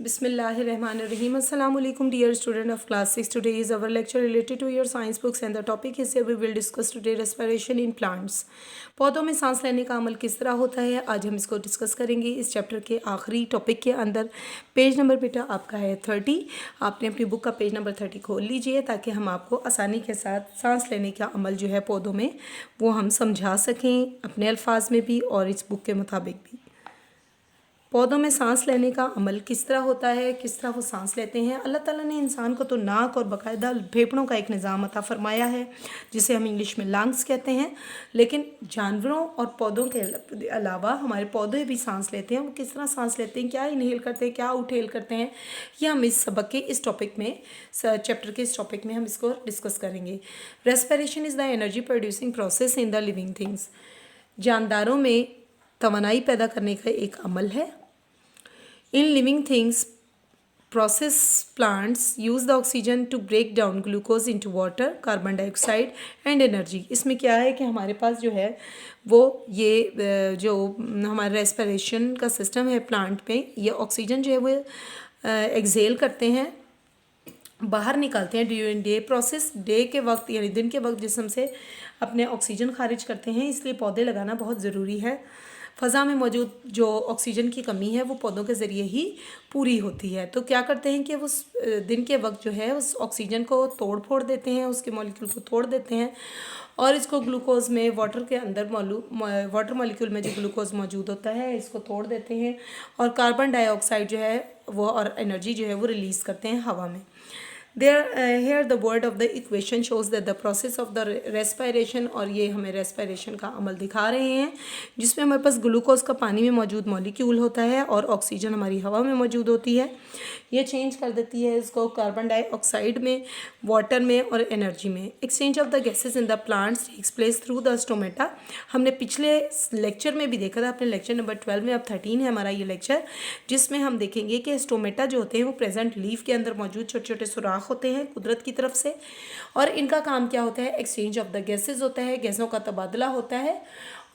Bismillahirrahmanirrahim. Assalamu alaikum dear student of class 6. Today is our lecture related to your science books and the topic is here we will discuss today respiration in plants. पौधों में सांस लेने का अमल किस तरह होता है आज हम इसको डिस्कस करेंगे इस चैप्टर के आखिरी टॉपिक के अंदर। पेज नंबर बेटा आपका है 30। आपने अपनी बुक का पेज नंबर 30 खोल लीजिए ताकि हम आपको आसानी के साथ सांस लेने का अमल जो है पौधों में वो हम समझा सकें अपने अल्फाज में भी और इस बुक के मुताबिक भी। पौधों में सांस लेने का अमल किस तरह होता है, किस तरह वो सांस लेते हैं। अल्लाह ताला ने इंसान को तो नाक और बाकायदा फेफड़ों का एक निज़ाम अता फरमाया है जिसे हम इंग्लिश में लंग्स कहते हैं, लेकिन जानवरों और पौधों के अलावा हमारे पौधे भी सांस लेते हैं। वो किस तरह सांस लेते हैं, क्या इनहेल करते हैं, क्या आउटहेल करते हैं, ये हम इस सबक के इस टॉपिक में चैप्टर के इस टॉपिक में हम इसको डिस्कस करेंगे। Respiration is the energy producing process in the living things. जानदारों में तवानाई पैदा करने का एक अमल है। In living things, process plants use the oxygen to break down glucose into water, carbon dioxide and energy. इसमें क्या है कि हमारे पास जो है वो ये जो हमारा रेस्पिरेशन का सिस्टम है प्लांट में, ये ऑक्सीजन जो है वो एक्सहेल करते हैं, बाहर निकालते हैं ड्यूरिंग डे प्रोसेस। डे के वक्त यानी दिन के वक्त जिस्म से अपने ऑक्सीजन खारिज करते हैं, इसलिए पौधे लगाना बहुत ज़रूरी है। फ़ज़ा में मौजूद जो ऑक्सीजन की कमी है वो पौधों के ज़रिए ही पूरी होती है। तो क्या करते हैं कि वो दिन के वक्त जो है उस ऑक्सीजन को तोड़ फोड़ देते हैं, उसके मॉलिक्यूल को तोड़ देते हैं और इसको ग्लूकोज में वाटर के अंदर वाटर मॉलिक्यूल में जो ग्लूकोज मौजूद होता है इसको तोड़ देते हैं और कार्बन डाइऑक्साइड जो है वो और एनर्जी जो है वो रिलीज़ करते हैं हवा में। Here the word of the equation shows that the process of the respiration, और ये हमें respiration का अमल दिखा रहे हैं जिसमें हमारे पास ग्लूकोज का पानी में मौजूद मॉलिक्यूल होता है और ऑक्सीजन हमारी हवा में मौजूद होती है। ये चेंज कर देती है इसको कार्बन डाइऑक्साइड में, वाटर में और एनर्जी में। Exchange of the gases in the plants takes place through the stomata. हमने पिछले लेक्चर में भी देखा था, अपने लेक्चर नंबर 12 में, अब 13 है हमारा ये लेक्चर, जिसमें हम देखेंगे कि स्टोमेटा जो होते हैं वो प्रेजेंट लीफ के अंदर मौजूद छोटे छोटे सुराख होते हैं कुदरत की तरफ से, और इनका काम क्या होता है, एक्सचेंज ऑफ द गैसेज होता है, गैसों का तबादला होता है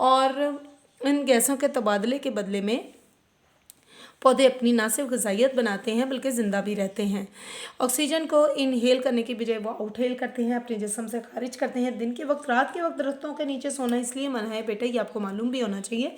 और इन गैसों के तबादले के बदले में पौधे अपनी ना सिर्फ ग़िज़ाइयत बनाते हैं बल्कि ज़िंदा भी रहते हैं। ऑक्सीजन को इनहेल करने की बजाय वो आउटहेल करते हैं, अपने जिस्म से खारिज करते हैं। दिन के वक्त, रात के वक्त दरख्तों के नीचे सोना इसलिए मना है बेटा, ये आपको मालूम भी होना चाहिए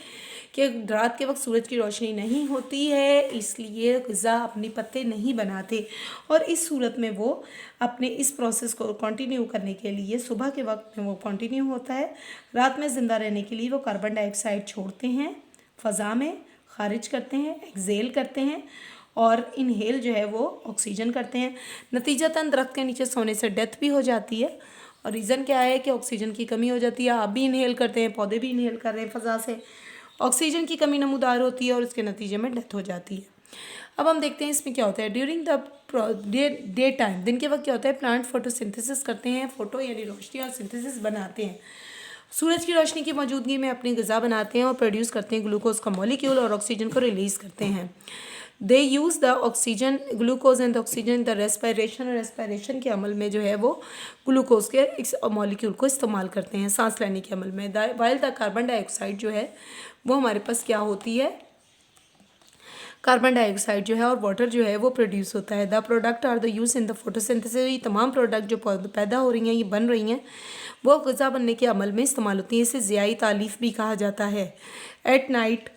कि रात के वक्त सूरज की रोशनी नहीं होती है, इसलिए ग़िज़ा अपनी पत्ते नहीं बनाते और इस सूरत में वो अपने इस प्रोसेस को कंटिन्यू करने के लिए सुबह के वक्त में वो कंटिन्यू होता है। रात में ज़िंदा रहने के लिए वो कार्बन डाइऑक्साइड छोड़ते हैं, फ़ज़ा में खारिज करते हैं, एक्सहेल करते हैं और इनहेल जो है वो ऑक्सीजन करते हैं। नतीजतन दरख्त के नीचे सोने से डेथ भी हो जाती है और रीज़न क्या है कि ऑक्सीजन की कमी हो जाती है। आप भी इनहेल करते हैं, पौधे भी इनहेल कर रहे हैं, फ़ज़ा से ऑक्सीजन की कमी नमूदार होती है और इसके नतीजे में डेथ हो जाती है। अब हम देखते हैं इसमें क्या होता है। ड्यूरिंग द डे टाइम, दिन के वक्त क्या होता है, प्लांट फोटोसिंथेसिस करते हैं, फोटो यानी रोशनी और सिंथेसिस बनाते हैं। सूरज की रोशनी की मौजूदगी में अपनी ग़िज़ा बनाते हैं और प्रोड्यूस करते हैं ग्लूकोज का मॉलिक्यूल और ऑक्सीजन को रिलीज़ करते हैं। They use the oxygen glucose and oxygen the respiration के अमल में जो है वो ग्लूकोज के इस मॉलिक्यूल को इस्तेमाल करते हैं सांस लेने के अमल में। वाइल द कार्बन डाइऑक्साइड जो है वो हमारे पास क्या होती है, कार्बन डाइऑक्साइड जो है और वाटर जो है वो प्रोड्यूस होता है। The product are the use in the photosynthesis. ये तमाम प्रोडक्ट जो पैदा हो रही हैं, ये बन रही हैं, वो ग़िज़ा बनने के अमल में इस्तेमाल होती है। इसे ज़ियाई तालीफ भी कहा जाता है। एट नाइट,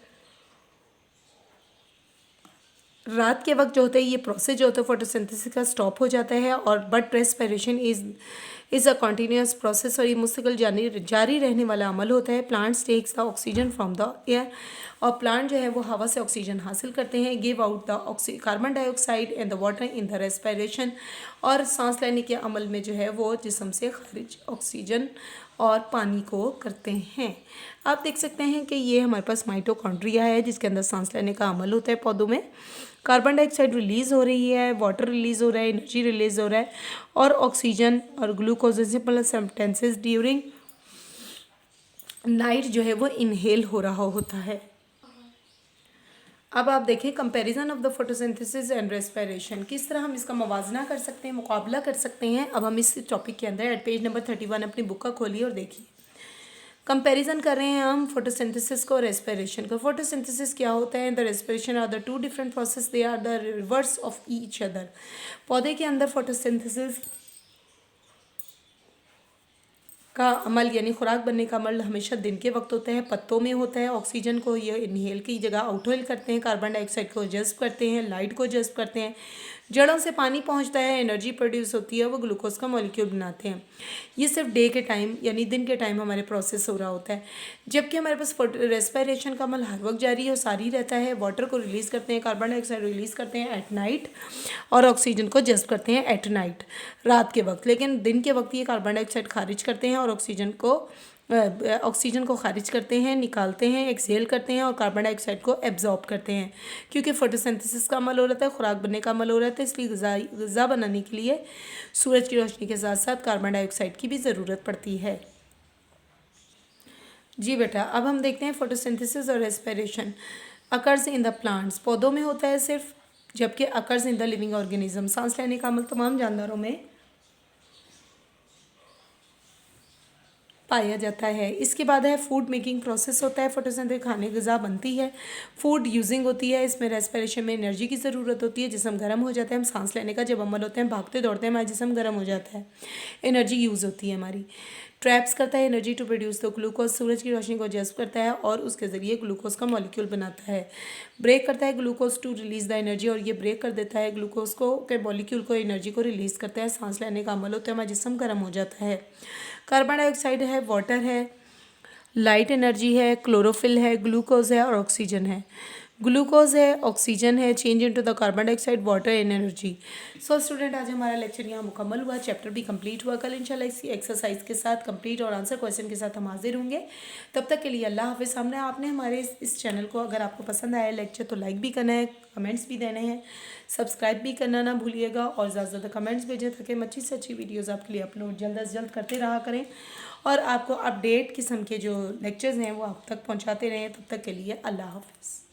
रात के वक्त जो होता है ये प्रोसेस जो होता है फोटोसिंथेसिस का स्टॉप हो जाता है और but respiration is a continuous process, और ये मुस्तकिल जारी रहने वाला अमल होता है। Plants takes the oxygen from the air, और प्लांट जो है वो हवा से ऑक्सीजन हासिल करते हैं। Give out the carbon dioxide and the water in the respiration, और सांस लेने के अमल में जो है वो जिस्म से खारिज ऑक्सीजन और पानी को करते हैं। आप देख सकते हैं कि ये हमारे पास माइटोकॉन्ड्रिया है जिसके अंदर सांस लेने का अमल होता है पौधों में। कार्बन डाइऑक्साइड रिलीज़ हो रही है, वाटर रिलीज़ हो रहा है, एनर्जी रिलीज़ हो रहा है और ऑक्सीजन और glucose simple substances during night जो है वो इनहेल हो रहा होता है। अब आप देखें comparison of the photosynthesis and respiration, किस तरह हम इसका मवाजना कर सकते हैं, मुकाबला कर सकते हैं। अब हम इस टॉपिक के अंदर एट पेज नंबर 31 अपनी बुक का खोलिए और देखिए। कंपैरिजन कर रहे हैं हम फोटोसिंथेसिस को और रेस्पिरेशन को। फोटोसिंथेसिस क्या होता है, the respiration are the two different process, they are the reverse of each other. पौधे के अंदर फोटोसिंथेसिस का अमल यानी खुराक बनने का अमल हमेशा दिन के वक्त होता है, पत्तों में होता है। ऑक्सीजन को ये इनहेल की जगह आउटहेल करते हैं, कार्बन डाइऑक्साइड को जज्ब करते हैं, लाइट को जज्ब करते हैं। जड़ों से पानी पहुंचता है, एनर्जी प्रोड्यूस होती है, वो ग्लूकोज का मॉलिक्यूल बनाते हैं। ये सिर्फ डे के टाइम यानी दिन के टाइम हमारे प्रोसेस हो रहा होता है, जबकि हमारे पास रेस्पिरेशन का अमल हर वक्त जारी और सारी रहता है। वाटर को रिलीज़ करते हैं, कार्बन डाइऑक्साइड रिलीज़ करते हैं एट नाइट, और ऑक्सीजन को जज्ब करते हैं एट नाइट, रात के वक्त। लेकिन दिन के वक्त ये कार्बन डाइऑक्साइड खारिज करते हैं और ऑक्सीजन को खारिज करते हैं, निकालते हैं, एक्सहेल करते हैं और कार्बन डाइऑक्साइड को एब्जॉर्ब करते हैं। क्योंकि फोटोसिंथेसिस का अमल हो रहा है, खुराक बनने का अमल हो रहा है, इसलिए ग़िज़ा बनाने के लिए सूरज की रोशनी के साथ साथ कार्बन डाइऑक्साइड की भी ज़रूरत पड़ती है। जी बेटा, अब हम देखते हैं फोटोसिंथेसिस और respiration occurs in the plants. पौधों में होता है सिर्फ, जबकि occurs in the living organism, सांस लेने का अमल तमाम जानदारों में पाया जाता है। इसके बाद है फूड मेकिंग प्रोसेस होता है। फोटोसिंथेसिस खाने ग़िज़ा बनती है, फूड यूजिंग होती है। इसमें रेस्पिरेशन में एनर्जी की ज़रूरत होती है, जिस्म गर्म हो जाता है। हम सांस लेने का जब अमल होते हैं, भागते दौड़ते हैं, हमारा जिस्म गर्म हो जाता है, एनर्जी यूज़ होती है हमारी। ट्रैप्स करता है energy to produce the glucose, सूरज की रोशनी को जज्ब करता है और उसके ज़रिए ग्लूकोज का मॉलिक्यूल बनाता है। ब्रेक करता है glucose to release the energy, और ये ब्रेक कर देता है ग्लूकोज को के मॉलिक्यूल को, एनर्जी को रिलीज़ करता है। सांस लेने का अमल होता है, हमारा जिस्म गर्म हो जाता है। कार्बन डाइऑक्साइड है, वाटर है, लाइट एनर्जी है, क्लोरोफिल है, ग्लूकोज है और ऑक्सीजन है। ग्लूकोज है, ऑक्सीजन है, change into the carbon dioxide, water, energy. So student, आज हमारा लेक्चर यहाँ मुकम्मल हुआ, चैप्टर भी कंप्लीट हुआ। कल इंशाल्लाह इसी एक्सरसाइज के साथ कंप्लीट और आंसर क्वेश्चन के साथ हम हाजिर होंगे। तब तक के लिए अल्लाह हाफिज़। हमने आपने हमारे इस चैनल को, अगर आपको पसंद आया लेक्चर, तो लाइक भी करना है, कमेंट्स भी देने हैं, सब्सक्राइब भी करना ना भूलिएगा, और ज़्यादा से ज़्यादा कमेंट्स भेजें ताकि हम अच्छी से अच्छी वीडियोज़ आपके लिए अपलोड जल्द से जल्द करते रहा करें और आपको अपडेट किस्म के जो लेक्चर्स हैं वो आप तक पहुँचाते रहें। तब तक के लिए अल्लाह हाफिज़।